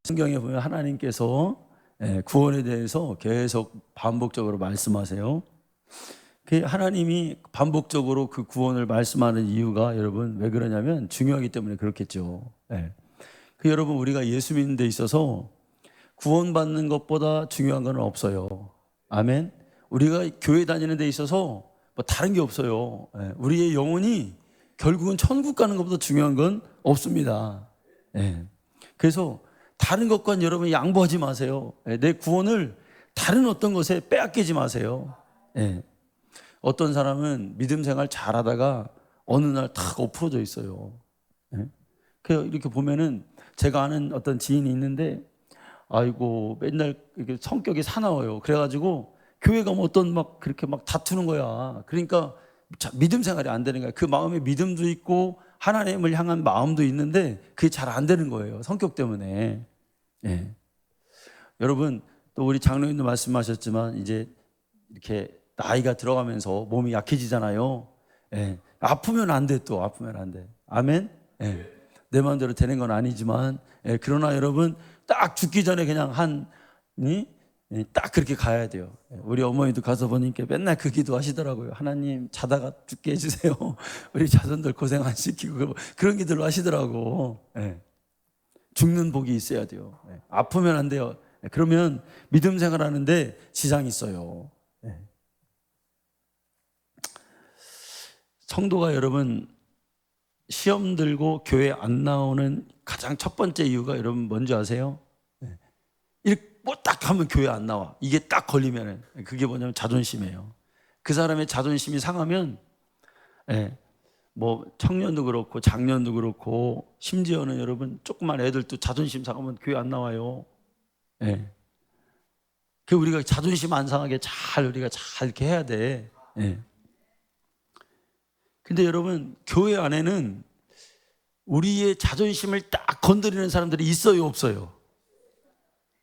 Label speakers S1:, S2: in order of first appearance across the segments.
S1: 성경에 보면 하나님께서 구원에 대해서 계속 반복적으로 말씀하세요. 하나님이 반복적으로 그 구원을 말씀하는 이유가 여러분 왜 그러냐면 중요하기 때문에 그렇겠죠. 여러분 우리가 예수 믿는 데 있어서 구원받는 것보다 중요한 건 없어요. 아멘. 우리가 교회 다니는 데 있어서 뭐 다른 게 없어요. 우리의 영혼이 결국은 천국 가는 것보다 중요한 건 없습니다. 그래서 다른 것과는 여러분 양보하지 마세요. 내 구원을 다른 어떤 것에 빼앗기지 마세요. 어떤 사람은 믿음 생활 잘하다가 어느 날 탁 엎어져 있어요. 이렇게 보면은 제가 아는 어떤 지인이 있는데 아이고 맨날 성격이 사나워요. 그래가지고 교회 가면 어떤 막 그렇게 막 다투는 거야. 그러니까 믿음 생활이 안 되는 거야. 그 마음에 믿음도 있고 하나님을 향한 마음도 있는데 그게 잘 안 되는 거예요. 성격 때문에. 여러분 또 우리 장로님도 말씀하셨지만 이제 이렇게 나이가 들어가면서 몸이 약해지잖아요. 아프면 안 돼. 또 아프면 안 돼. 아멘. 내 마음대로 되는 건 아니지만 그러나 여러분 딱 죽기 전에 그냥 딱 그렇게 가야 돼요. 우리 어머니도 가서 보니까 맨날 그 기도 하시더라고요. 하나님 자다가 죽게 해주세요. 우리 자손들 고생 안 시키고 그런 기도를 하시더라고. 죽는 복이 있어야 돼요. 아프면 안 돼요. 그러면 믿음 생활하는데 지장이 있어요. 성도가 여러분 시험 들고 교회 안 나오는 가장 첫 번째 이유가 여러분 뭔지 아세요? 뭐 딱 하면 교회 안 나와. 이게 딱 걸리면 그게 뭐냐면 자존심이에요. 그 사람의 자존심이 상하면 뭐 청년도 그렇고 장년도 그렇고 심지어는 여러분 조그만 애들도 자존심 상하면 교회 안 나와요. 그 우리가 자존심 안 상하게 우리가 잘 이렇게 해야 돼. 근데 여러분 교회 안에는 우리의 자존심을 딱 건드리는 사람들이 있어요, 없어요?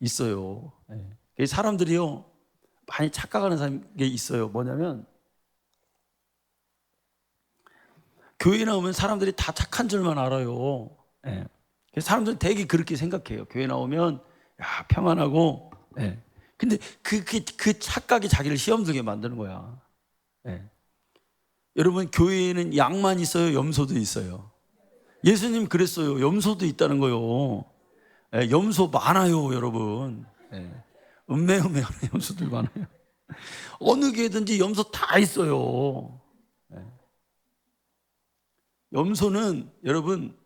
S1: 있어요. 사람들이요 많이 착각하는 게 있어요. 뭐냐면 교회 나오면 사람들이 다 착한 줄만 알아요. 사람들은 되게 그렇게 생각해요. 교회 나오면 평안하고. 근데 그 착각이 자기를 시험 들게 만드는 거야. 여러분 교회에는 양만 있어요, 염소도 있어요. 예수님 그랬어요. 염소도 있다는 거요. 염소 많아요, 여러분. 음매음매하는 염소들 많아요. 어느 교회든지 염소 다 있어요. 염소는 여러분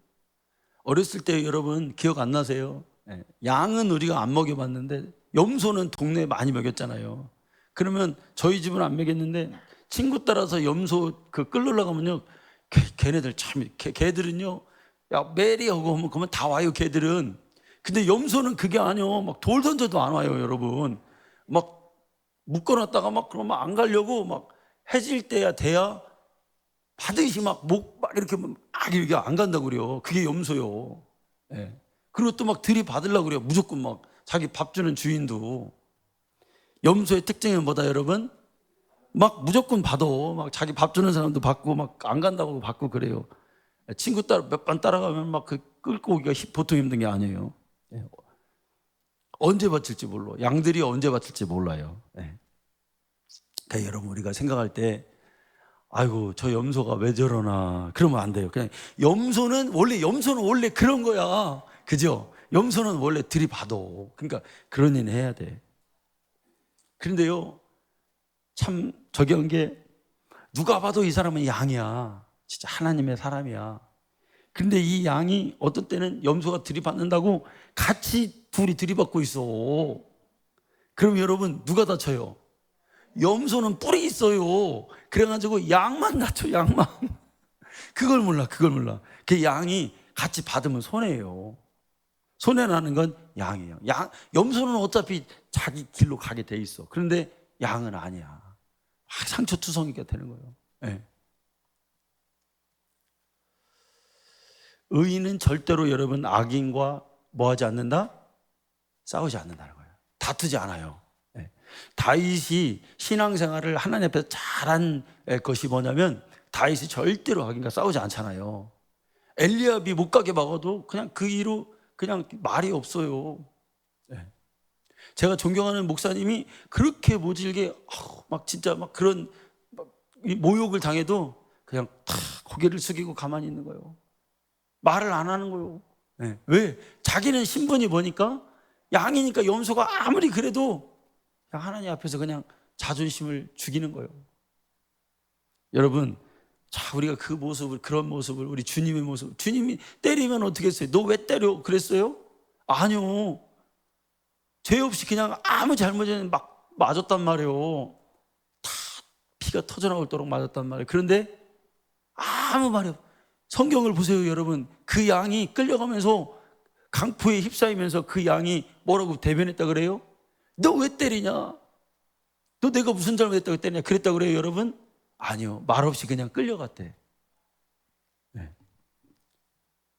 S1: 어렸을 때 여러분 기억 안 나세요? 양은 우리가 안 먹여봤는데 염소는 동네에 많이 먹였잖아요. 그러면 저희 집은 안 먹였는데 친구 따라서 염소 끌러 가면요, 걔네들 참 걔들은요, 야 메리하고 하면 그러면 다 와요. 걔들은. 근데 염소는 그게 아니요. 막 돌 던져도 안 와요, 여러분. 막 묶어놨다가 막 그러면 안 가려고 막 해질 때야 돼야 반드시 막 이렇게 안 간다고 그래요. 그게 염소요. 그리고 또 막 들이받으려고 그래요. 무조건 막 자기 밥 주는 주인도. 염소의 특징이 뭐다, 여러분? 막 무조건 받아. 막 자기 밥 주는 사람도 받고 막 안 간다고 받고 그래요. 친구 몇 번 따라가면 막 끌고 오기가 보통 힘든 게 아니에요. 언제 바칠지 몰라. 양들이 언제 바칠지 몰라요. 그러니까 여러분 우리가 생각할 때 아이고 저 염소가 왜 저러나 그러면 안 돼요. 그냥 염소는 원래 그런 거야. 그죠? 염소는 원래 들이받아. 그러니까 그런 일 해야 돼. 그런데요 참 저기한 게 누가 봐도 이 사람은 양이야. 진짜 하나님의 사람이야. 근데 이 양이 어떤 때는 염소가 들이받는다고 같이 둘이 들이받고 있어. 그럼 여러분 누가 다쳐요? 염소는 뿔이 있어요. 그래가지고 양만 다쳐. 양만. 그걸 몰라. 그 양이 같이 받으면 손해예요. 손해나는 건 양이에요. 염소는 어차피 자기 길로 가게 돼 있어. 그런데 양은 아니야. 상처투성이가 되는 거예요. 의인은 절대로 여러분 악인과 뭐하지 않는다? 싸우지 않는다는 거예요. 다투지 않아요. 다윗이 신앙생활을 하나님 앞에서 잘한 것이 뭐냐면 다윗이 절대로 악인과 싸우지 않잖아요. 엘리압이 못 가게 막아도 그냥 그 위로 그냥 말이 없어요. 네. 제가 존경하는 목사님이 그렇게 모질게 막 진짜 막 그런 모욕을 당해도 그냥 탁 고개를 숙이고 가만히 있는 거예요. 말을 안 하는 거예요. 네. 왜? 자기는 신분이 뭐니까? 양이니까 염소가 아무리 그래도 그냥 하나님 앞에서 그냥 자존심을 죽이는 거예요. 여러분, 자, 우리가 그 모습을, 그런 모습을, 우리 주님의 모습, 주님이 때리면 어떻게 했어요? 너 왜 때려? 그랬어요? 아니요. 죄 없이 그냥 아무 잘못이 없이 막 맞았단 말이에요. 다 피가 터져나올도록 맞았단 말이에요. 그런데 아무 말이 없어요. 성경을 보세요, 여러분. 그 양이 끌려가면서 강포에 휩싸이면서 그 양이 뭐라고 대변했다 그래요? 너 왜 때리냐? 너 내가 무슨 잘못했다고 때리냐? 그랬다 그래요, 여러분? 아니요. 말없이 그냥 끌려갔대. 네.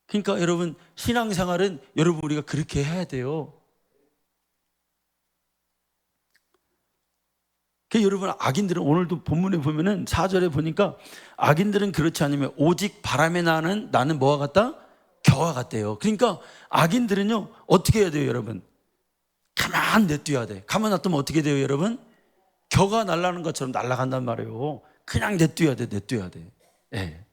S1: 그러니까 여러분, 신앙생활은 여러분 우리가 그렇게 해야 돼요. 그 여러분, 악인들은 오늘도 본문에 보면은 4절에 보니까 악인들은 그렇지 않으면 오직 바람에 나는 뭐와 같다? 겨와 같대요. 그러니까 악인들은요 어떻게 해야 돼요, 여러분? 가만 냅둬야 돼. 가만 놔두면 어떻게 돼요, 여러분? 겨가 날아가는 것처럼 날아간단 말이에요. 그냥 냅둬야 돼, 냅둬야 돼. 네.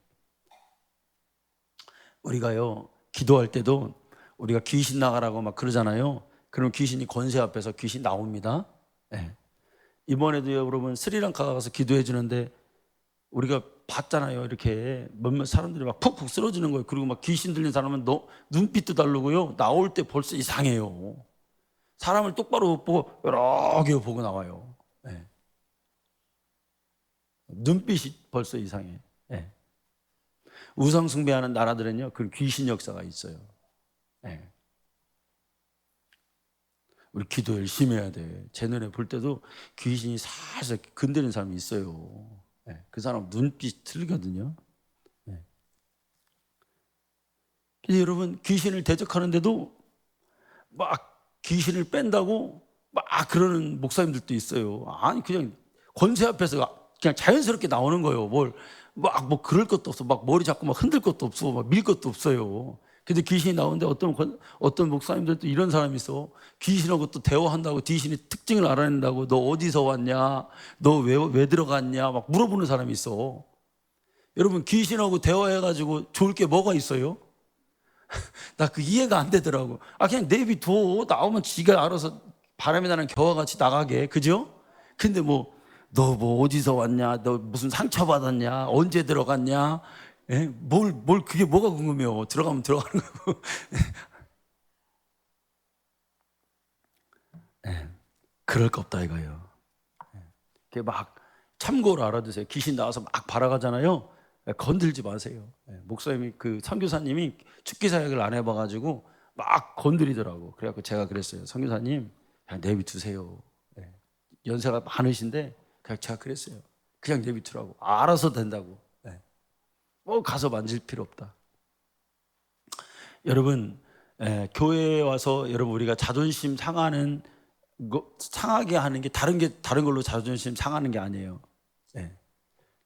S1: 우리가요 기도할 때도 우리가 귀신 나가라고 막 그러잖아요. 그럼 귀신이 권세 앞에서 귀신 나옵니다. 네. 이번에도 여러분 스리랑카 가서 기도해 주는데 우리가 봤잖아요. 이렇게 몇몇 사람들이 막 푹푹 쓰러지는 거예요. 그리고 막 귀신 들린 사람은 눈빛도 다르고요. 나올 때 벌써 이상해요. 사람을 똑바로 못 보고 여러 개 보고 나와요. 네. 눈빛이 벌써 이상해. 네. 우상 숭배하는 나라들은요, 그 귀신 역사가 있어요. 네. 우리 기도 열심히 해야 돼. 제 눈에 볼 때도 귀신이 살짝 건드리는 사람이 있어요. 네. 그 사람 눈빛이 틀리거든요. 네. 근데 여러분, 귀신을 대적하는데도 막 귀신을 뺀다고 막 그러는 목사님들도 있어요. 아니, 그냥 권세 앞에서 그냥 자연스럽게 나오는 거예요. 뭐 그럴 것도 없어. 막 머리 잡고 막 흔들 것도 없어. 막 밀 것도 없어요. 근데 귀신이 나오는데 어떤 목사님들도 이런 사람이 있어. 귀신하고 또 대화한다고 귀신의 특징을 알아낸다고 너 어디서 왔냐? 너 왜 들어갔냐? 막 물어보는 사람이 있어. 여러분, 귀신하고 대화해가지고 좋을 게 뭐가 있어요? 나 그 이해가 안 되더라고. 그냥 내비둬. 나오면 지가 알아서 바람이 나는 겨와 같이 나가게. 그죠? 근데 너 어디서 왔냐? 너 무슨 상처 받았냐? 언제 들어갔냐? 예? 그게 뭐가 궁금해요? 들어가면 들어가는 거고. 예. 그럴 거 없다 이거예요. 그게 막 참고로 알아두세요. 귀신 나와서 막 발아가잖아요. 건들지 마세요. 목사님이 그 선교사님이 죽기 사역을 안 해봐가지고 막 건드리더라고. 그래갖고 제가 그랬어요. 선교사님 그냥 내비두세요. 연세가 많으신데 그냥 제가 그랬어요. 그냥 내비두라고. 알아서 된다고. 가서 만질 필요 없다. 여러분, 교회에 와서 여러분 우리가 자존심 상하게 하는 게 다른 걸로 자존심 상하는 게 아니에요.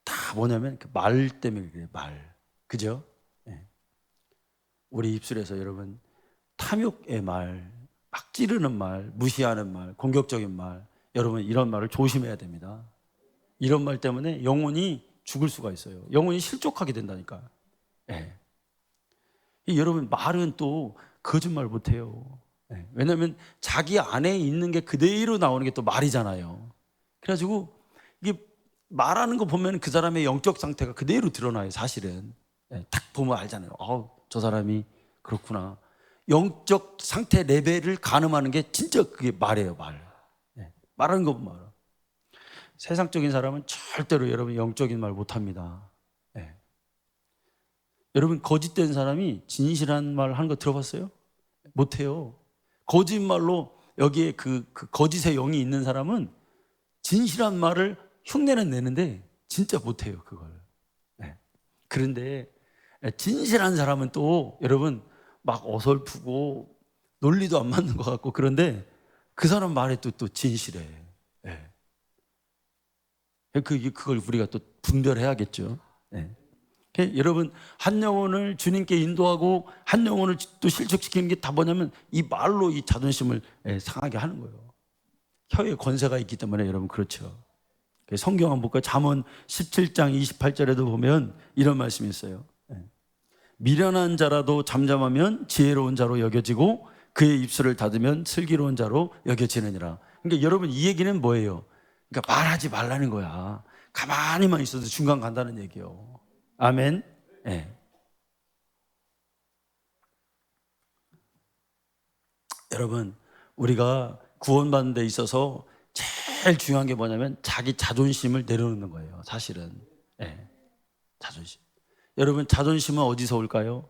S1: 다 뭐냐면 그 말 때문에 그래요. 말. 그죠? 우리 입술에서 여러분 탐욕의 말, 막 찌르는 말, 무시하는 말, 공격적인 말, 여러분 이런 말을 조심해야 됩니다. 이런 말 때문에 영혼이 죽을 수가 있어요. 영혼이 실족하게 된다니까. 여러분 말은 또 거짓말 못해요. 왜냐하면 자기 안에 있는 게 그대로 나오는 게 또 말이잖아요. 그래가지고 이게 말하는 거 보면 그 사람의 영적 상태가 그대로 드러나요. 사실은 딱 보면 알잖아요. 저 사람이 그렇구나. 영적 상태 레벨을 가늠하는 게 진짜 그게 말이에요. 말하는 거 보면 알아. 세상적인 사람은 절대로 여러분 영적인 말 못합니다. 여러분 거짓된 사람이 진실한 말 하는 거 들어봤어요? 못해요. 거짓말로 여기에 그 거짓의 영이 있는 사람은 진실한 말을 흉내는 내는데 진짜 못해요 그걸. 그런데 진실한 사람은 또 여러분 막 어설프고 논리도 안 맞는 것 같고 그런데 그 사람 말에 또 진실해. 그걸 우리가 또 분별해야겠죠. 여러분, 한 영혼을 주님께 인도하고 한 영혼을 또 실족시키는 게 다 뭐냐면 이 말로 이 자존심을 상하게 하는 거예요. 혀에 권세가 있기 때문에 여러분, 그렇죠. 성경 한번 볼까요? 잠언 17장 28절에도 보면 이런 말씀이 있어요. 미련한 자라도 잠잠하면 지혜로운 자로 여겨지고 그의 입술을 닫으면 슬기로운 자로 여겨지느니라. 그러니까 여러분, 이 얘기는 뭐예요? 그러니까 말하지 말라는 거야. 가만히만 있어도 중간 간다는 얘기예요. 아멘. 네. 여러분, 우리가 구원받는 데 있어서 제일 중요한 게 뭐냐면 자기 자존심을 내려놓는 거예요. 사실은. 네. 자존심. 여러분, 자존심은 어디서 올까요?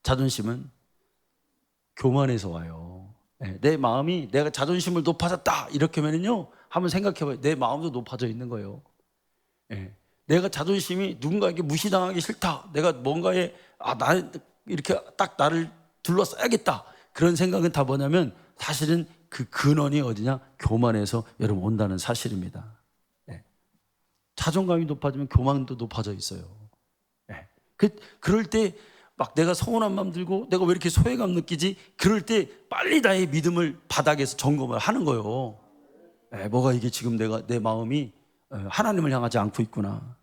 S1: 자존심은 교만에서 와요. 네. 내 마음이 내가 자존심을 높아졌다 이렇게 하면요, 한번 생각해봐요. 내 마음도 높아져 있는 거예요. 네. 내가 자존심이 누군가에게 무시당하기 싫다, 내가 뭔가에 나 이렇게 딱 나를 둘러싸야겠다, 그런 생각은 다 뭐냐면 사실은 그 근원이 어디냐? 교만에서 여러분 온다는 사실입니다. 네. 자존감이 높아지면 교만도 높아져 있어요. 네. 그럴 때 막 내가 서운한 마음 들고 내가 왜 이렇게 소외감 느끼지? 그럴 때 빨리 나의 믿음을 바닥에서 점검을 하는 거예요. 네. 뭐가 이게 지금 내 마음이 하나님을 향하지 않고 있구나.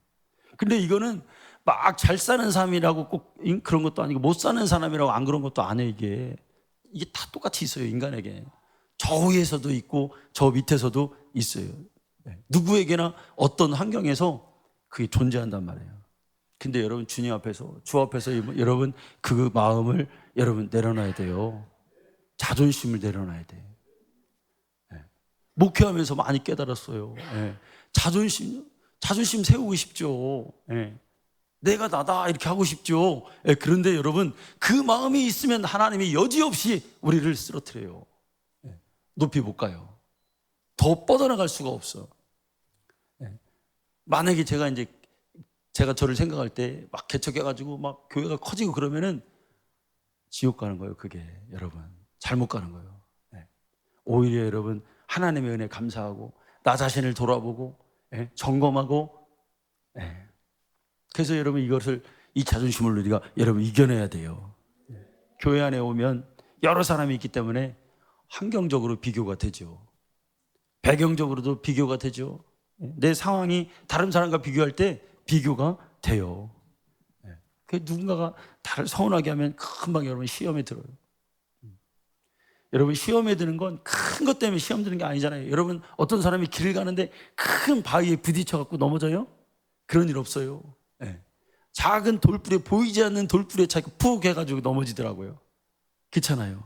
S1: 근데 이거는 막 잘 사는 사람이라고 꼭 그런 것도 아니고 못 사는 사람이라고 안 그런 것도 아니에요. 이게 다 똑같이 있어요. 인간에게 저 위에서도 있고 저 밑에서도 있어요. 누구에게나 어떤 환경에서 그게 존재한단 말이에요. 근데 여러분, 주님 앞에서, 주 앞에서 여러분 그 마음을 여러분 내려놔야 돼요. 자존심을 내려놔야 돼. 목회하면서 많이 깨달았어요. 자존심 세우고 싶죠. 내가 나다 이렇게 하고 싶죠. 그런데 여러분, 그 마음이 있으면 하나님이 여지없이 우리를 쓰러뜨려요. 높이 못 가요. 더 뻗어나갈 수가 없어. 만약에 제가 저를 생각할 때 막 개척해가지고 막 교회가 커지고 그러면은 지옥 가는 거예요. 그게 여러분 잘못 가는 거예요. 오히려 여러분, 하나님의 은혜 감사하고 나 자신을 돌아보고 점검하고, 그래서 여러분 이 자존심을 우리가 여러분 이겨내야 돼요. 교회 안에 오면 여러 사람이 있기 때문에 환경적으로 비교가 되죠. 배경적으로도 비교가 되죠. 내 상황이 다른 사람과 비교할 때 비교가 돼요. 누군가가 나를 서운하게 하면 금방 여러분 시험에 들어요. 여러분, 시험에 드는 건 큰 것 때문에 시험 드는 게 아니잖아요. 여러분, 어떤 사람이 길을 가는데 큰 바위에 부딪혀갖고 넘어져요? 그런 일 없어요. 작은 돌불에, 보이지 않는 돌불에 자기가 푹 해가지고 넘어지더라고요. 그렇잖아요.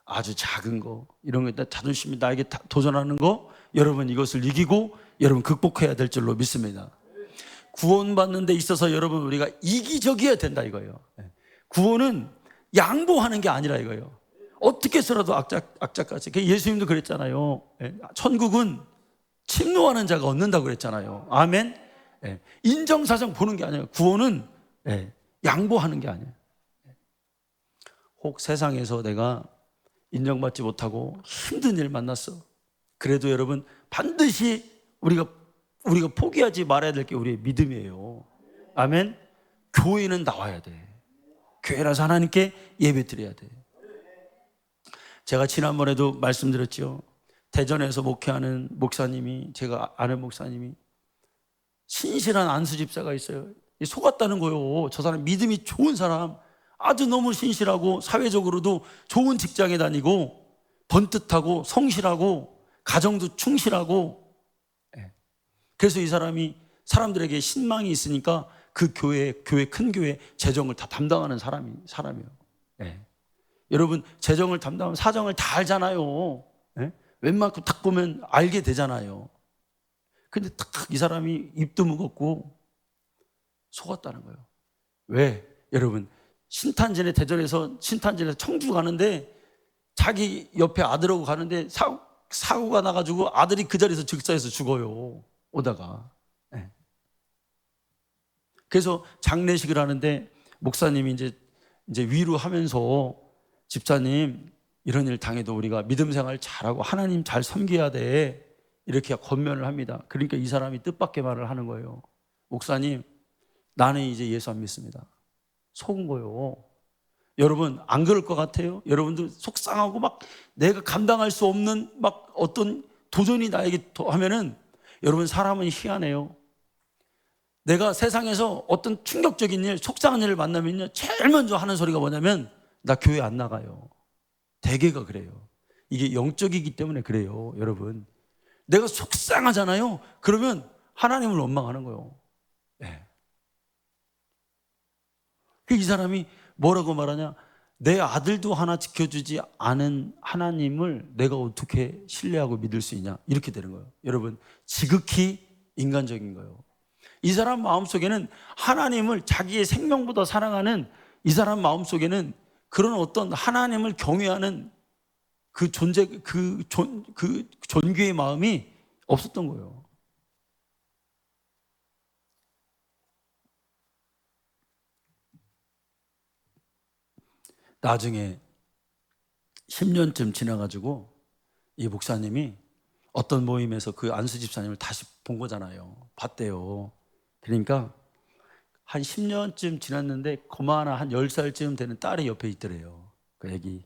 S1: 아주 작은 거, 이런 거, 자존심이 나에게 도전하는 거, 여러분 이것을 이기고 여러분 극복해야 될 줄로 믿습니다. 구원받는 데 있어서 여러분 우리가 이기적이어야 된다 이거예요. 구원은 양보하는 게 아니라 이거예요. 어떻게 해서라도 악착같이. 예수님도 그랬잖아요. 천국은 침노하는 자가 얻는다고 그랬잖아요. 아멘. 인정사정 보는 게 아니에요. 구원은 양보하는 게 아니에요. 혹 세상에서 내가 인정받지 못하고 힘든 일 만났어. 그래도 여러분, 반드시 우리가 포기하지 말아야 될 게 우리의 믿음이에요. 아멘. 교회는 나와야 돼. 교회라서 하나님께 예배 드려야 돼. 제가 지난번에도 말씀드렸죠. 대전에서 목회하는 목사님이, 제가 아는 목사님이 신실한 안수 집사가 있어요. 속았다는 거예요. 저 사람 믿음이 좋은 사람, 아주 너무 신실하고 사회적으로도 좋은 직장에 다니고 번듯하고 성실하고 가정도 충실하고. 그래서 이 사람이 사람들에게 신망이 있으니까 그 큰 교회 재정을 다 담당하는 사람이에요. 여러분, 재정을 담당하면 사정을 다 알잖아요. 웬만큼 딱 보면 알게 되잖아요. 근데 딱 이 사람이 입도 무겁고 속았다는 거예요. 왜? 여러분, 대전에서 신탄진에서 청주 가는데 자기 옆에 아들하고 가는데 사고가 나가지고 아들이 그 자리에서 즉사해서 죽어요. 오다가. 그래서 장례식을 하는데 목사님이 이제 위로하면서, 집사님, 이런 일 당해도 우리가 믿음 생활 잘하고 하나님 잘 섬겨야 돼, 이렇게 권면을 합니다. 그러니까 이 사람이 뜻밖의 말을 하는 거예요. 목사님, 나는 이제 예수 안 믿습니다. 속은 거요. 여러분 안 그럴 것 같아요? 여러분들 속상하고 막 내가 감당할 수 없는 막 어떤 도전이 나에게 하면은, 여러분 사람은 희한해요. 내가 세상에서 어떤 충격적인 일, 속상한 일을 만나면요, 제일 먼저 하는 소리가 뭐냐면 나 교회 안 나가요. 대개가 그래요. 이게 영적이기 때문에 그래요. 여러분, 내가 속상하잖아요. 그러면 하나님을 원망하는 거예요. 네. 이 사람이 뭐라고 말하냐? 내 아들도 하나 지켜주지 않은 하나님을 내가 어떻게 신뢰하고 믿을 수 있냐? 이렇게 되는 거예요. 여러분, 지극히 인간적인 거예요. 이 사람 마음속에는 하나님을 자기의 생명보다 사랑하는, 이 사람 마음속에는 그런 어떤 하나님을 경외하는 그 존재, 그 존귀의 마음이 없었던 거예요. 나중에 10년쯤 지나가지고 이 목사님이 어떤 모임에서 그 안수 집사님을 다시 본 거잖아요. 봤대요. 그러니까 한 10년쯤 지났는데 그만한 한 10살쯤 되는 딸이 옆에 있더래요. 그 애기.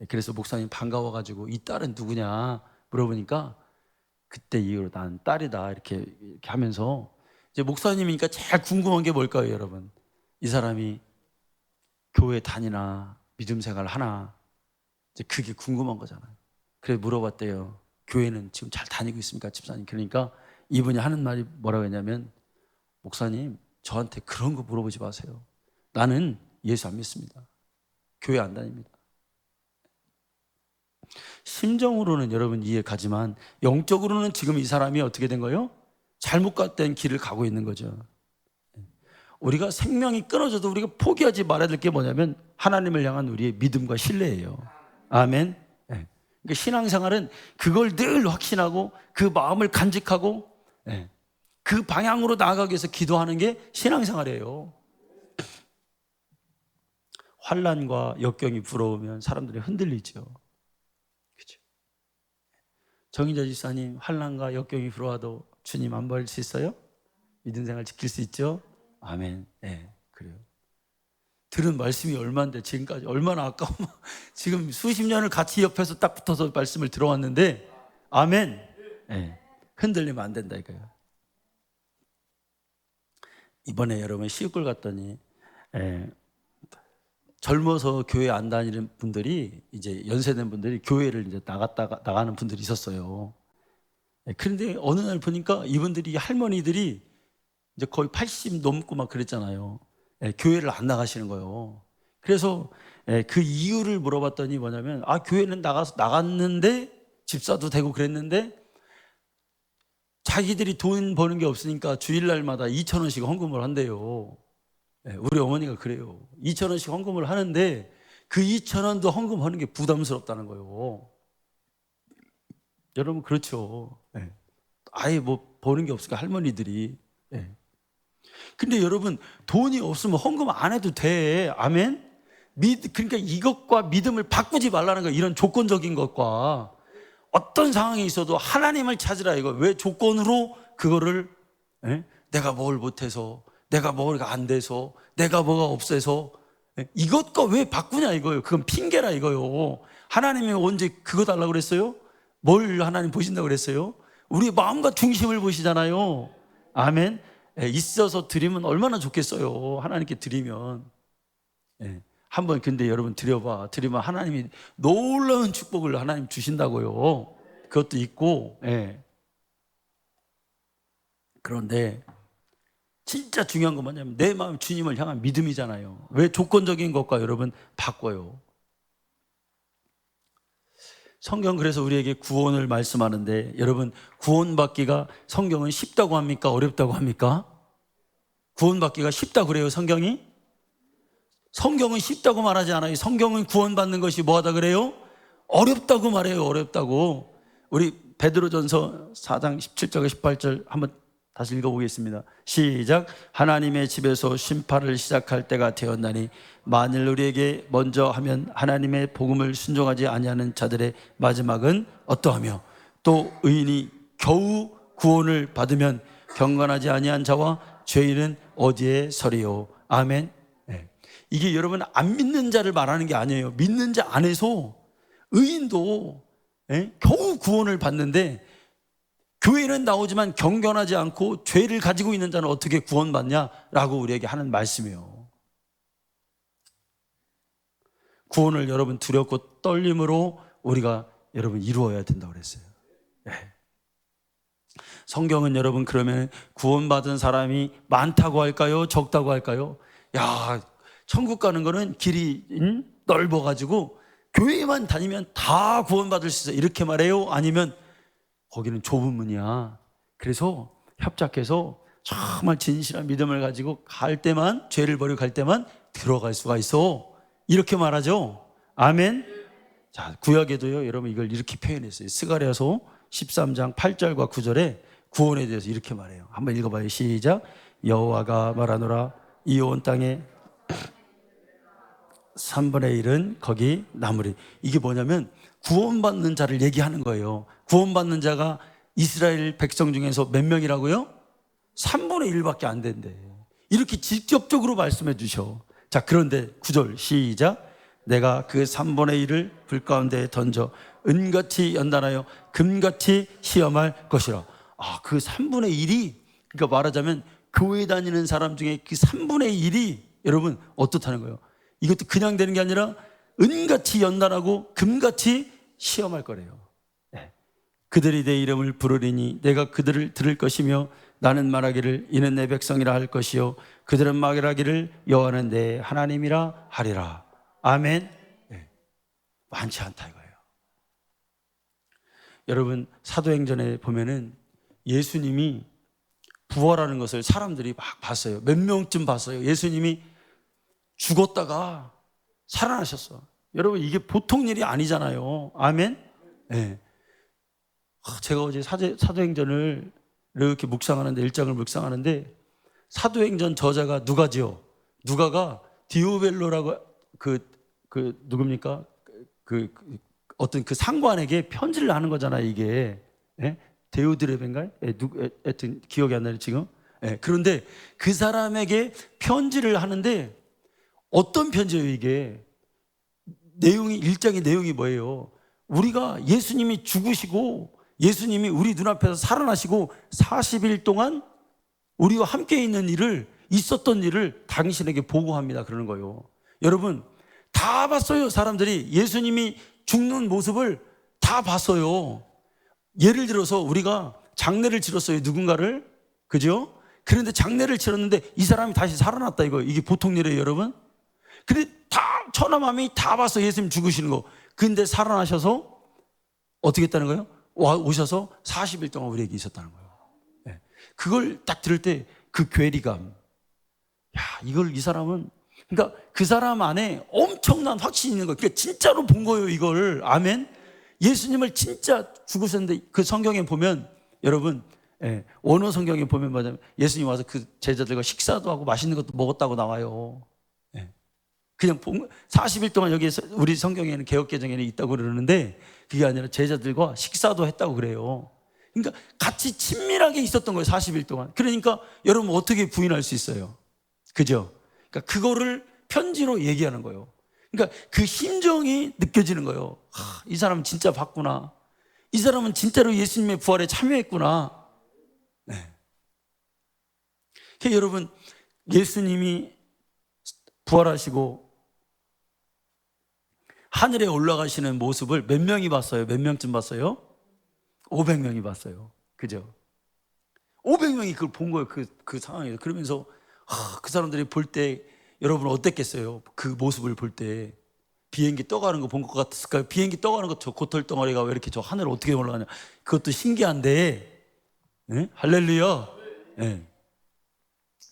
S1: 그래서 목사님 반가워가지고 이 딸은 누구냐 물어보니까 그때 이후로 난 딸이다 이렇게 하면서, 이제 목사님이니까 제일 궁금한 게 뭘까요, 여러분? 이 사람이 교회 다니나 믿음 생활 하나, 이제 그게 궁금한 거잖아요. 그래서 물어봤대요. 교회는 지금 잘 다니고 있습니까, 집사님? 그러니까 이분이 하는 말이 뭐라고 했냐면, 목사님 저한테 그런 거 물어보지 마세요. 나는 예수 안 믿습니다. 교회 안 다닙니다. 심정으로는 여러분 이해 가지만 영적으로는 지금 이 사람이 어떻게 된 거예요? 잘못 갔던 길을 가고 있는 거죠. 우리가 생명이 끊어져도 우리가 포기하지 말아야 될 게 뭐냐면 하나님을 향한 우리의 믿음과 신뢰예요. 아멘. 그러니까 신앙생활은 그걸 늘 확신하고 그 마음을 간직하고 그 방향으로 나아가기 위해서 기도하는 게 신앙생활이에요. 환난과 역경이 불어오면 사람들이 흔들리죠. 그렇죠? 정인자 집사님, 환난과 역경이 불어와도 주님 안 버릴 수 있어요? 믿음 생활 지킬 수 있죠? 아멘. 그래요. 들은 말씀이 얼마인데 지금까지 얼마나 아까워. 지금 수십 년을 같이 옆에서 딱 붙어서 말씀을 들어왔는데, 아멘. 흔들리면 안 된다 이거예요. 이번에 여러분 시골 갔더니 젊어서 교회 안 다니는 분들이, 이제 연세된 분들이 교회를 이제 나가는 분들이 있었어요. 그런데 어느 날 보니까 이분들이, 할머니들이 이제 거의 80 넘고 막 그랬잖아요. 교회를 안 나가시는 거예요. 그래서 그 이유를 물어봤더니 뭐냐면, 교회는 나갔는데 집사도 되고 그랬는데 자기들이 돈 버는 게 없으니까 주일날마다 2,000원씩 헌금을 한대요. 우리 어머니가 그래요. 2,000원씩 헌금을 하는데 그 2,000원도 헌금하는 게 부담스럽다는 거예요. 여러분 그렇죠. 아예 뭐 버는 게 없으니까 할머니들이. 근데 여러분 돈이 없으면 헌금 안 해도 돼. 아멘. 그러니까 이것과 믿음을 바꾸지 말라는 거예요. 이런 조건적인 것과 어떤 상황이 있어도 하나님을 찾으라 이거. 왜 조건으로 그거를 내가 뭘 못해서, 내가 뭐가 안 돼서, 내가 뭐가 없어서 이것과 왜 바꾸냐 이거예요. 그건 핑계라 이거요. 하나님이 언제 그거 달라고 그랬어요? 뭘 하나님 보신다고 그랬어요? 우리 마음과 중심을 보시잖아요. 아멘. 있어서 드리면 얼마나 좋겠어요. 하나님께 드리면. 한번 근데 여러분 드려봐. 드리면 하나님이 놀라운 축복을 하나님 주신다고요. 그것도 있고. 그런데 진짜 중요한 건 뭐냐면 내 마음 주님을 향한 믿음이잖아요. 왜 조건적인 것과 여러분 바꿔요? 성경 그래서 우리에게 구원을 말씀하는데, 여러분 구원받기가 성경은 쉽다고 합니까? 어렵다고 합니까? 구원받기가 쉽다고 그래요 성경이? 성경은 쉽다고 말하지 않아요. 성경은 구원받는 것이 뭐하다 그래요? 어렵다고 말해요. 어렵다고. 우리 베드로전서 4장 17절과 18절 한번 다시 읽어보겠습니다. 시작. 하나님의 집에서 심판을 시작할 때가 되었나니 만일 우리에게 먼저 하면 하나님의 복음을 순종하지 아니하는 자들의 마지막은 어떠하며, 또 의인이 겨우 구원을 받으면 경건하지 아니한 자와 죄인은 어디에 서리요. 아멘. 네. 이게 여러분 안 믿는 자를 말하는 게 아니에요. 믿는 자 안에서 의인도 겨우 구원을 받는데, 교회는 나오지만 경건하지 않고 죄를 가지고 있는 자는 어떻게 구원받냐라고 우리에게 하는 말씀이에요. 구원을 여러분 두렵고 떨림으로 우리가 여러분 이루어야 된다고 그랬어요. 네. 성경은 여러분 그러면 구원받은 사람이 많다고 할까요? 적다고 할까요? 야, 천국 가는 거는 길이 넓어가지고 교회만 다니면 다 구원받을 수 있어, 이렇게 말해요? 아니면 거기는 좁은 문이야, 그래서 협작해서 정말 진실한 믿음을 가지고 갈 때만, 죄를 버리고 갈 때만 들어갈 수가 있어, 이렇게 말하죠. 아멘. 자, 구약에도요 여러분 이걸 이렇게 표현했어요. 스가랴서 13장 8절과 9절에 구원에 대해서 이렇게 말해요. 한번 읽어봐요. 시작. 여호와가 말하노라, 이 온 땅에 3분의 1은 거기 남으리. 이게 뭐냐면 구원받는 자를 얘기하는 거예요. 구원받는 자가 이스라엘 백성 중에서 몇 명이라고요? 3분의 1밖에 안 된대. 이렇게 직접적으로 말씀해 주셔. 자, 그런데 9절 시작. 내가 그 3분의 1을 불 가운데 던져 은같이 연단하여 금같이 시험할 것이라. 아, 그 3분의 1이, 그러니까 말하자면 교회 다니는 사람 중에 그 3분의 1이 여러분 어떻다는 거예요? 이것도 그냥 되는 게 아니라 은같이 연단하고 금같이 시험할 거래요. 네. 그들이 내 이름을 부르리니 내가 그들을 들을 것이며 나는 말하기를 이는 내 백성이라 할 것이요 그들은 말하기를 여호와는 내 하나님이라 하리라. 아멘. 네. 많지 않다 이거예요. 여러분 사도행전에 보면은 예수님이 부활하는 것을 사람들이 막 봤어요. 몇 명쯤 봤어요. 예수님이 죽었다가 살아나셨어. 여러분 이게 보통 일이 아니잖아요. 아멘. 네. 제가 어제 사도행전을 이렇게 묵상하는데, 1장을 묵상하는데 사도행전 저자가 누가지요? 누가가 디오벨로라고 누굽니까? 어떤 그 상관에게 편지를 하는 거잖아요, 이게. 예? 데오드레벤가요? 하여튼 기억이 안 나요, 지금. 예. 그런데 그 사람에게 편지를 하는데 어떤 편지예요, 이게? 내용이, 1장의 내용이 뭐예요? 우리가 예수님이 죽으시고 예수님이 우리 눈앞에서 살아나시고 40일 동안 우리와 함께 있는 일을, 있었던 일을 당신에게 보고합니다, 그러는 거예요. 여러분 다 봤어요. 사람들이 예수님이 죽는 모습을 다 봤어요. 예를 들어서 우리가 장례를 치렀어요, 누군가를. 그죠? 그런데 장례를 치렀는데 이 사람이 다시 살아났다, 이게 보통 일이에요, 여러분. 근데 다 천하만민이 다 봤어, 예수님 죽으시는 거. 근데 살아나셔서 어떻게 했다는 거예요? 오셔서 40일 동안 우리에게 있었다는 거예요. 네. 그걸 딱 들을 때 그 괴리감, 야, 이 사람은, 그러니까 그 사람 안에 엄청난 확신이 있는 거예요. 그러니까 진짜로 본 거예요, 이걸. 아멘. 예수님을 진짜 죽으셨는데, 그 성경에 보면 여러분, 원어 성경에 보면 뭐냐면 예수님 와서 그 제자들과 식사도 하고 맛있는 것도 먹었다고 나와요. 그냥 40일 동안 여기에서, 우리 성경에는 개역개정에는 있다고 그러는데 그게 아니라 제자들과 식사도 했다고 그래요. 그러니까 같이 친밀하게 있었던 거예요, 40일 동안. 그러니까 여러분 어떻게 부인할 수 있어요? 그죠? 그러니까 그거를 편지로 얘기하는 거예요. 그러니까 그 심정이 느껴지는 거예요. 이 사람은 진짜 봤구나. 이 사람은 진짜로 예수님의 부활에 참여했구나. 네. 그러니까 여러분 예수님이 부활하시고 하늘에 올라가시는 모습을 몇 명이 봤어요? 몇 명쯤 봤어요? 500명이 봤어요. 그죠? 500명이 그걸 본 거예요, 그 상황에서. 그러면서 그 사람들이 볼 때 여러분 어땠겠어요? 그 모습을 볼 때. 비행기 떠가는 거 본 것 같았을까요? 비행기 떠가는 거, 저 고털 덩어리가 왜 이렇게 저 하늘을 어떻게 올라가냐, 그것도 신기한데, 네? 할렐루야. 네.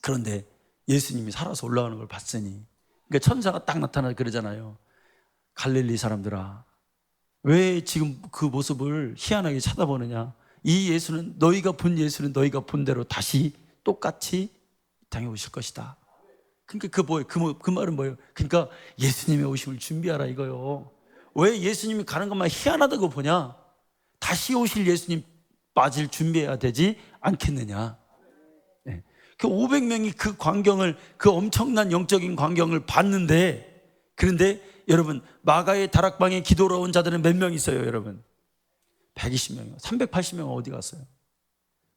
S1: 그런데 예수님이 살아서 올라가는 걸 봤으니, 그러니까 천사가 딱 나타나서 그러잖아요. 갈릴리 사람들아, 왜 지금 그 모습을 희한하게 쳐다보느냐? 이 예수는, 너희가 본 예수는 너희가 본 대로 다시 똑같이 이 땅에 오실 것이다. 그러니까 그 말은 뭐예요? 그러니까 예수님의 오심을 준비하라, 이거요. 왜 예수님이 가는 것만 희한하다고 보냐? 다시 오실 예수님 맞을 준비해야 되지 않겠느냐? 네. 그 500명이 그 광경을, 그 엄청난 영적인 광경을 봤는데, 그런데 여러분 마가의 다락방에 기도로 온 자들은 몇 명 있어요 여러분? 120명이요. 380명은 어디 갔어요?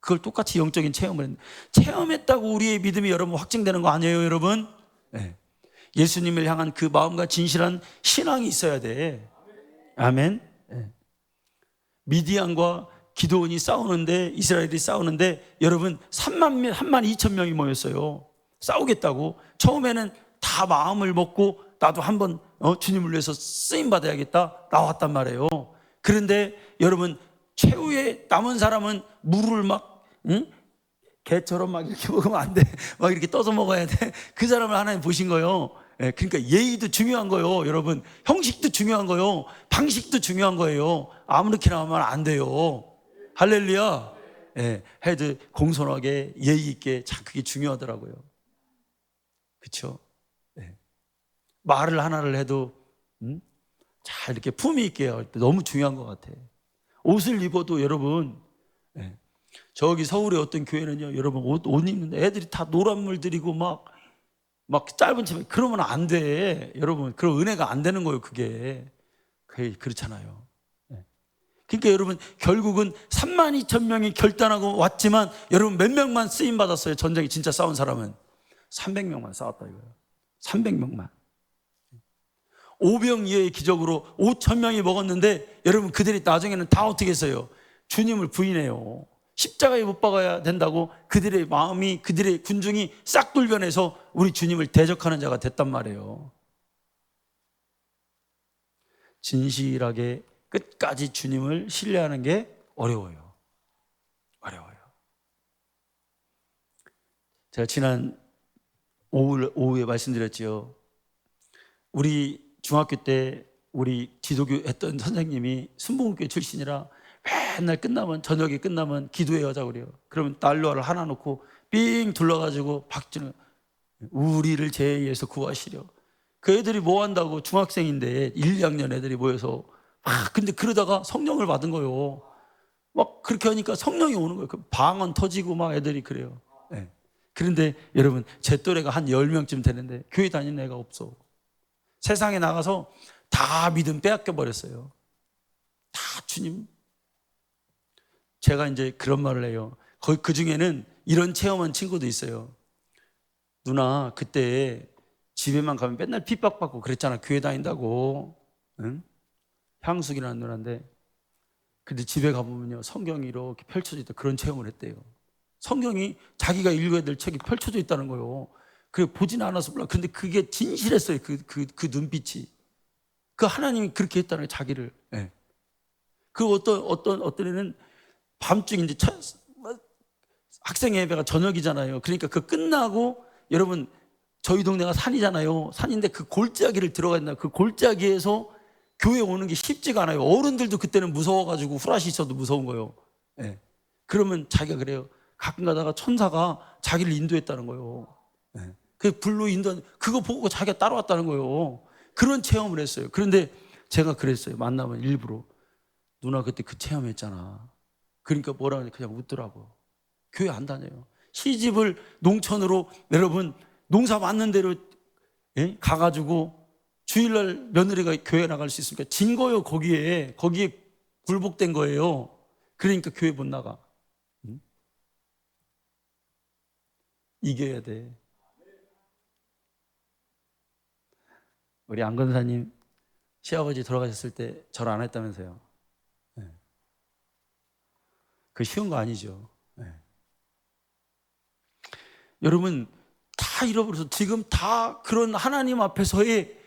S1: 그걸 똑같이 영적인 체험을 했는데, 체험했다고 우리의 믿음이 여러분 확증되는 거 아니에요 여러분? 네. 예수님을 향한 그 마음과 진실한 신앙이 있어야 돼. 아멘. 네. 미디안과 기드온이 싸우는데, 이스라엘이 싸우는데 여러분 3만 2천 명이 모였어요. 싸우겠다고. 처음에는 다 마음을 먹고 나도 한번 주님을 위해서 쓰임 받아야겠다 나왔단 말이에요. 그런데 여러분 최후에 남은 사람은 물을 막 개처럼 막 이렇게 먹으면 안 돼. 막 이렇게 떠서 먹어야 돼. 그 사람을 하나님 보신 거예요. 그러니까 예의도 중요한 거예요 여러분. 형식도 중요한 거예요. 방식도 중요한 거예요. 아무렇게나 하면 안 돼요. 할렐루야. 해도 공손하게 예의 있게, 참 그게 중요하더라고요. 그렇죠? 말을 하나를 해도 잘 이렇게 품위 있게 할 때 너무 중요한 것 같아. 옷을 입어도 여러분, 저기 서울의 어떤 교회는요 여러분 옷 입는데 애들이 다 노란 물 들이고 막 짧은 치마, 그러면 안 돼 여러분. 그럼 은혜가 안 되는 거예요. 그게 그렇잖아요. 그러니까 여러분 결국은 3만 2천 명이 결단하고 왔지만 여러분 몇 명만 쓰임 받았어요? 전쟁에 진짜 싸운 사람은 300명만 싸웠다 이거예요. 300명만. 오병이어의 기적으로 5천 명이 먹었는데 여러분 그들이 나중에는 다 어떻게 했어요? 주님을 부인해요. 십자가에 못 박아야 된다고 그들의 마음이, 그들의 군중이 싹 돌변해서 우리 주님을 대적하는 자가 됐단 말이에요. 진실하게 끝까지 주님을 신뢰하는 게 어려워요. 어려워요. 제가 지난 오후에 말씀드렸죠. 우리 중학교 때 우리 지도교 했던 선생님이 순복음교회 출신이라 맨날 끝나면, 저녁에 끝나면 기도회 하자고 그래요. 그러면 난로를 하나 놓고 삥 둘러가지고 박주는 우리를 죄에서 구하시려. 그 애들이 뭐 한다고, 중학생인데 1, 2학년 애들이 모여서 근데 그러다가 성령을 받은 거예요. 막 그렇게 하니까 성령이 오는 거예요. 그 방언 터지고 막 애들이 그래요. 그런데 여러분 제 또래가 한 10명쯤 되는데 교회 다니는 애가 없어. 세상에 나가서 다 믿음 빼앗겨 버렸어요. 다 주님. 제가 이제 그런 말을 해요. 그 중에는 이런 체험한 친구도 있어요. 누나 그때 집에만 가면 맨날 핍박받고 그랬잖아. 교회 다닌다고. 응? 향숙이라는 누나인데, 근데 집에 가보면요 성경이 이렇게 펼쳐져 있다. 그런 체험을 했대요. 성경이 자기가 읽어야 될 책이 펼쳐져 있다는 거예요. 그래 보지는 않아서 몰라. 근데 그게 진실했어요. 그 눈빛이. 그 하나님이 그렇게 했다는 거예요, 자기를. 그 어떤 애는 밤중에 이제 학생 예배가 저녁이잖아요. 그러니까 그 끝나고 여러분 저희 동네가 산이잖아요. 산인데 그 골짜기를 들어가 있나, 그 골짜기에서 교회 오는 게 쉽지가 않아요. 어른들도 그때는 무서워가지고 후라시 있어도 무서운 거예요. 그러면 자기가 그래요. 가끔 가다가 천사가 자기를 인도했다는 거예요. 그 불로 인도, 그거 보고 자기가 따라왔다는 거예요. 그런 체험을 했어요. 그런데 제가 그랬어요. 만나면 일부러 누나 그때 그 체험했잖아. 그러니까 뭐라 하냐 그냥 웃더라고. 교회 안 다녀요. 시집을 농촌으로 여러분 농사 맞는 대로 가가지고 주일날 며느리가 교회 나갈 수 있으니까 진 거예요. 거기에 굴복된 거예요. 그러니까 교회 못 나가. 이겨야 돼. 우리 안 권사님 시아버지 돌아가셨을 때 절 안 했다면서요. 그 쉬운 거 아니죠. 여러분 다 잃어버려서 지금 다 그런 하나님 앞에서의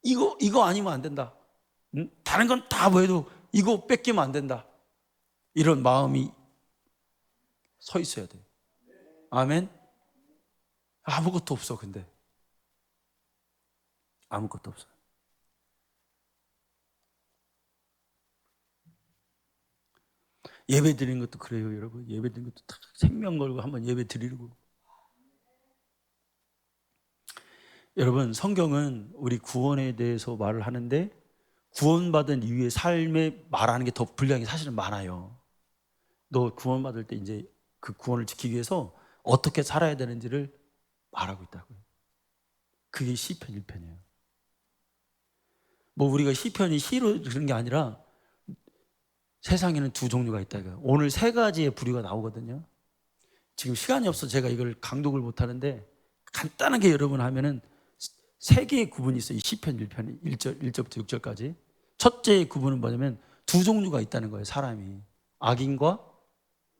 S1: 이거 아니면 안 된다. 다른 건 다 뭐해도 이거 뺏기면 안 된다. 이런 마음이 서 있어야 돼. 아멘. 아무것도 없어. 근데 아무것도 없어. 예배 드리는 것도 그래요, 여러분. 예배 드리는 것도 다 생명 걸고 한번 예배 드리고. 여러분, 성경은 우리 구원에 대해서 말을 하는데 구원받은 이후의 삶에 말하는 게 더 분량이 사실은 많아요. 너 구원받을 때 이제 그 구원을 지키기 위해서 어떻게 살아야 되는지를 말하고 있다고요. 그게 시편 1편이에요. 뭐 우리가 시편이 시로 그런 게 아니라 세상에는 두 종류가 있다 이거예요. 오늘 세 가지의 부류가 나오거든요. 지금 시간이 없어 제가 이걸 강독을 못 하는데 간단하게 여러분 하면은 세 개의 구분이 있어요. 이 시편 1편 1절부터 6절까지. 첫째의 구분은 뭐냐면 두 종류가 있다는 거예요. 사람이 악인과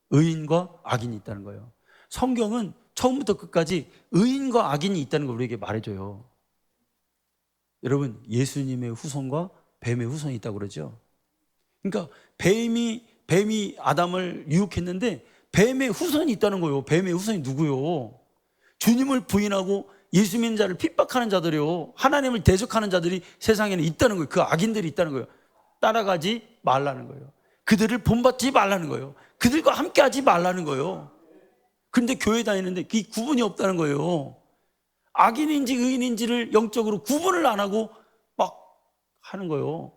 S1: 의인과 악인이 있다는 거예요. 성경은 처음부터 끝까지 의인과 악인이 있다는 걸 우리에게 말해줘요. 여러분, 예수님의 후손과 뱀의 후손이 있다고 그러죠. 그러니까 뱀이 아담을 유혹했는데 뱀의 후손이 있다는 거예요. 뱀의 후손이 누구요? 주님을 부인하고 예수 믿는 자를 핍박하는 자들이요, 하나님을 대적하는 자들이 세상에는 있다는 거예요. 그 악인들이 있다는 거예요. 따라가지 말라는 거예요. 그들을 본받지 말라는 거예요. 그들과 함께하지 말라는 거예요. 그런데 교회 다니는데 그 구분이 없다는 거예요. 악인인지 의인인지를 영적으로 구분을 안 하고 막 하는 거예요.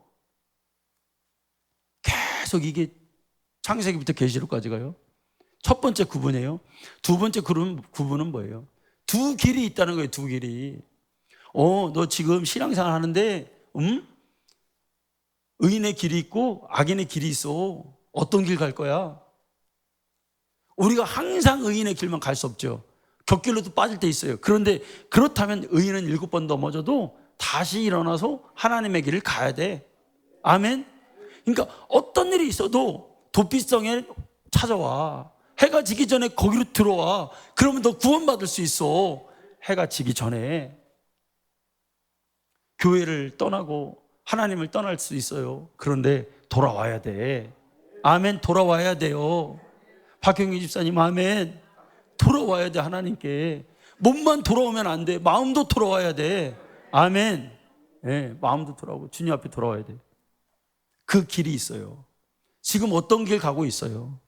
S1: 계속 이게 창세기부터 계시록까지 가요. 첫 번째 구분이에요. 두 번째 구분은 뭐예요? 두 길이 있다는 거예요. 두 길이. 너 지금 신앙생활 하는데 의인의 길이 있고 악인의 길이 있어. 어떤 길 갈 거야? 우리가 항상 의인의 길만 갈 수 없죠. 곁길로도 빠질 때 있어요. 그런데 그렇다면 의인은 7번 넘어져도 다시 일어나서 하나님의 길을 가야 돼. 아멘. 그러니까 어떤 일이 있어도 도피성에 찾아와. 해가 지기 전에 거기로 들어와. 그러면 너 구원받을 수 있어. 해가 지기 전에. 교회를 떠나고 하나님을 떠날 수 있어요. 그런데 돌아와야 돼. 아멘. 돌아와야 돼요. 박형기 집사님 아멘. 돌아와야 돼. 하나님께. 몸만 돌아오면 안 돼. 마음도 돌아와야 돼. 아멘. 네, 마음도 돌아오고 주님 앞에 돌아와야 돼. 그 길이 있어요. 지금 어떤 길 가고 있어요?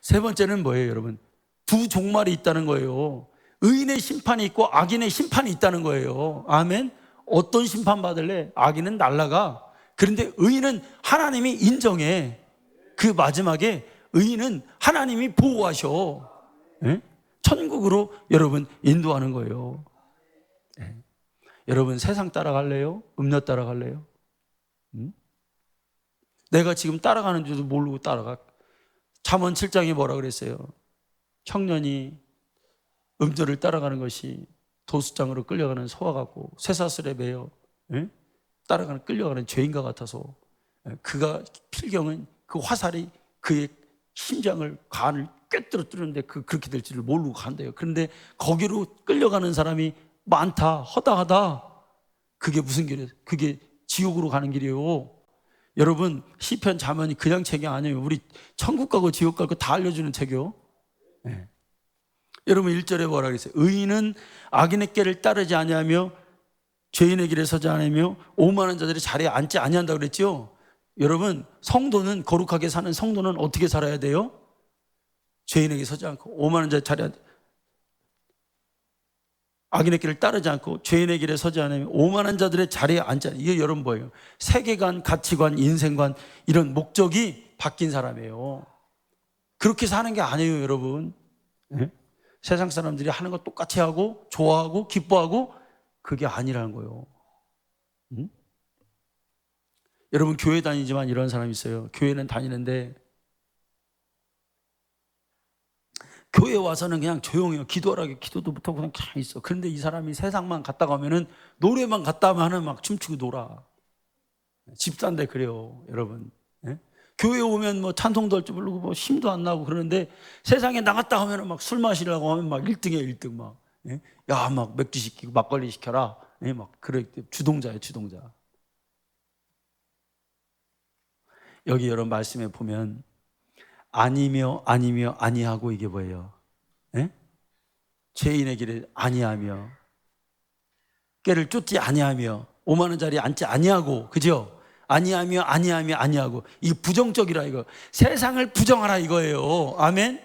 S1: 세 번째는 뭐예요, 여러분? 두 종말이 있다는 거예요. 의인의 심판이 있고 악인의 심판이 있다는 거예요. 아멘. 어떤 심판 받을래? 악인은 날라가. 그런데 의인은 하나님이 인정해. 그 마지막에 의인은 하나님이 보호하셔. 네? 천국으로 여러분 인도하는 거예요. 네. 여러분 세상 따라갈래요? 음료 따라갈래요? 내가 지금 따라가는 줄도 모르고 따라가. 잠언 7장에 뭐라 그랬어요? 청년이 음료를 따라가는 것이 도수장으로 끌려가는 소와 같고 쇠사슬에 매여 따라가는 끌려가는 죄인과 같아서 그가 필경은 그 화살이 그의 심장을 간을 꿰뚫어 뚫는데 그렇게 될지를 모르고 간대요. 그런데 거기로 끌려가는 사람이 많다, 허다하다. 그게 무슨 길이에요? 그게 지옥으로 가는 길이에요. 여러분 시편 잠언이 그냥 책이 아니에요. 우리 천국 가고 지옥 가고 다 알려주는 책이요. 네. 여러분 1절에 뭐라 그랬어요? 의인은 악인의 길을 따르지 아니하며 죄인의 길에 서지 아니하며 오만한 자들의 자리에 앉지 아니한다고 그랬죠. 여러분 성도는 거룩하게 사는 성도는 어떻게 살아야 돼요? 죄인에게 서지 않고 오만한 자의 자리에 악인의 길을 따르지 않고 죄인의 길에 서지 않으면 오만한 자들의 자리에 앉지 않아요. 이게 여러분 뭐예요? 세계관, 가치관, 인생관 이런 목적이 바뀐 사람이에요. 그렇게 사는 게 아니에요, 여러분. 네? 세상 사람들이 하는 거 똑같이 하고 좋아하고 기뻐하고 그게 아니라는 거예요. 여러분 교회 다니지만 이런 사람이 있어요. 교회는 다니는데 교회 와서는 그냥 조용해요. 기도하라고 기도도 못하고 그냥 있어. 그런데 이 사람이 세상만 갔다 가면은 노래만 갔다 하면 막 춤추고 놀아. 집사인데 그래요, 여러분. 네? 교회 오면 뭐 찬송도 할 줄 모르고 뭐 힘도 안 나고 그러는데 세상에 나갔다 하면은 막 술 마시려고 하면 막 1등이에요, 1등 막. 네? 야, 막 맥주 시키고 막걸리 시켜라. 네? 막 그래 주동자예요, 주동자. 여기 여러분 말씀에 보면 아니며 아니하고 이게 뭐예요? 네? 죄인의 길에 아니하며 꾀를 쫓지 아니하며 오만한 자리에 앉지 아니하고 그죠? 아니하고 이게 부정적이라 이거. 세상을 부정하라 이거예요. 아멘.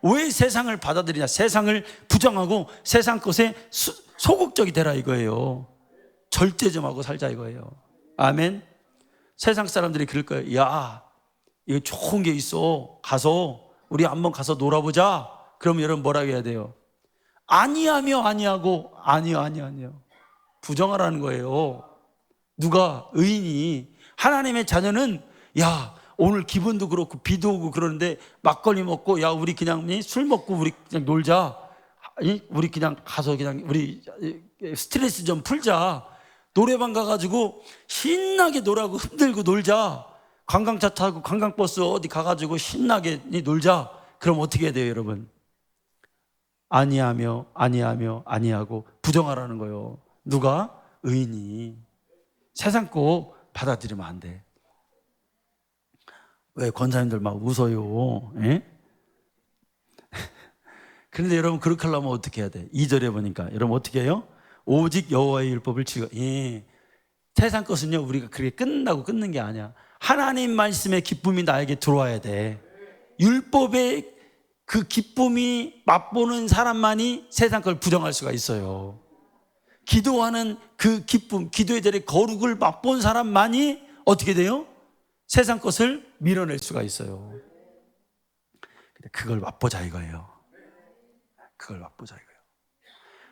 S1: 왜 세상을 받아들이냐? 세상을 부정하고 세상 것에 소극적이 되라 이거예요. 절제점하고 살자 이거예요. 아멘. 세상 사람들이 그럴 거예요. 야, 이거 좋은 게 있어. 가서 우리 한번 가서 놀아보자. 그럼 여러분 뭐라고 해야 돼요? 아니하며 아니하고 아니요. 부정하라는 거예요. 누가? 의인이. 하나님의 자녀는 야 오늘 기분도 그렇고 비도 오고 그러는데 막걸리 먹고 야 우리 그냥 술 먹고 우리 그냥 놀자. 우리 그냥 가서 그냥 우리 스트레스 좀 풀자. 노래방 가가지고 신나게 노라고 흔들고 놀자. 관광차 타고 관광버스 어디 가가지고 신나게 놀자. 그럼 어떻게 해야 돼요 여러분? 아니하며 아니하고 부정하라는 거예요. 누가? 의인이. 세상 거 받아들이면 안 돼. 왜 권사님들 막 웃어요? 예? 그런데 여러분 그렇게 하려면 어떻게 해야 돼? 2절에 보니까 여러분 어떻게 해요? 오직 여호와의 율법을 지켜. 세상 것은요 우리가 그렇게 끝나고 끊는 게 아니야. 하나님 말씀의 기쁨이 나에게 들어와야 돼. 율법의 그 기쁨이 맛보는 사람만이 세상 걸 부정할 수가 있어요. 기도하는 그 기쁨, 기도의 자리에 거룩을 맛본 사람만이 어떻게 돼요? 세상 것을 밀어낼 수가 있어요. 그걸 맛보자 이거예요. 그걸 맛보자 이거예요.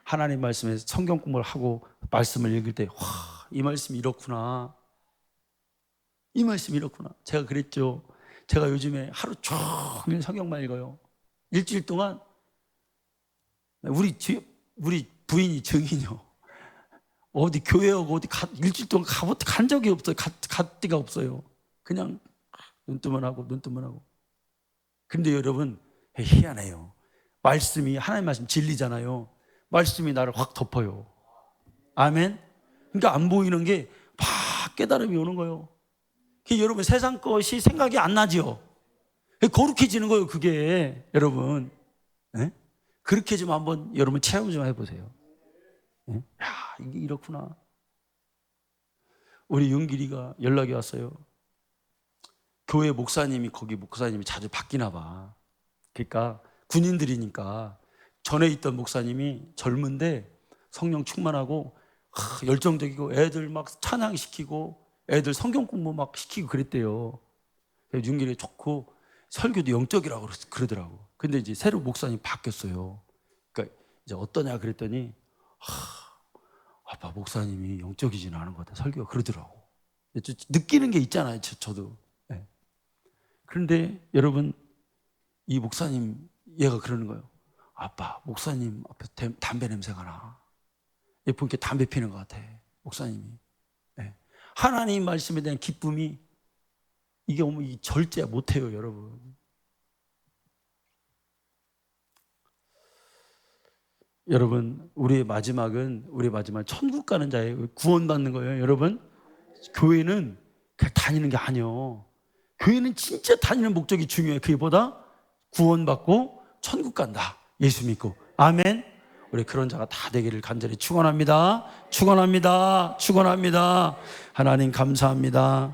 S1: 하나님 말씀에 성경 공부를 하고 말씀을 읽을 때 이 말씀이 이렇구나. 이 말씀이 이렇구나. 제가 그랬죠. 제가 요즘에 하루 종일 성경만 읽어요. 일주일 동안 우리 부인이 증인이요. 어디 교회 오고 어디 일주일 동안 간 적이 없어요. 갈 데가 없어요. 그냥 눈 뜨면 하고. 근데 여러분 희한해요. 말씀이 하나님 말씀 진리잖아요. 말씀이 나를 확 덮어요. 아멘. 그러니까 안 보이는 게 막 깨달음이 오는 거예요. 여러분 세상 것이 생각이 안 나지요. 거룩해지는 거예요. 그게 여러분. 네? 그렇게 좀 한번 여러분 체험 좀 해보세요. 네? 야 이게 이렇구나. 우리 윤길이가 연락이 왔어요. 교회 목사님이 자주 바뀌나 봐. 그러니까 군인들이니까 전에 있던 목사님이 젊은데 성령 충만하고 열정적이고 애들 막 찬양시키고 애들 성경 공부 막 시키고 그랬대요. 윤길이 좋고 설교도 영적이라고 그러더라고. 근데 이제 새로 목사님 바뀌었어요. 그러니까 이제 어떠냐 그랬더니 아빠 목사님이 영적이지는 않은 것 같아. 설교가 그러더라고. 느끼는 게 있잖아요. 저도. 네. 그런데 여러분 이 목사님 얘가 그러는 거예요. 아빠 목사님 앞에 담배 냄새가 나. 보니까 담배 피는 것 같아. 목사님이. 네. 하나님 말씀에 대한 기쁨이 이게 오면 절제 못해요 여러분. 여러분 우리의 마지막은 천국 가는 자예요. 구원받는 거예요 여러분. 교회는 그냥 다니는 게 아니에요. 교회는 진짜 다니는 목적이 중요해요. 그보다 구원받고 천국 간다. 예수 믿고. 아멘. 우리 그런 자가 다 되기를 간절히 축원합니다. 하나님 감사합니다.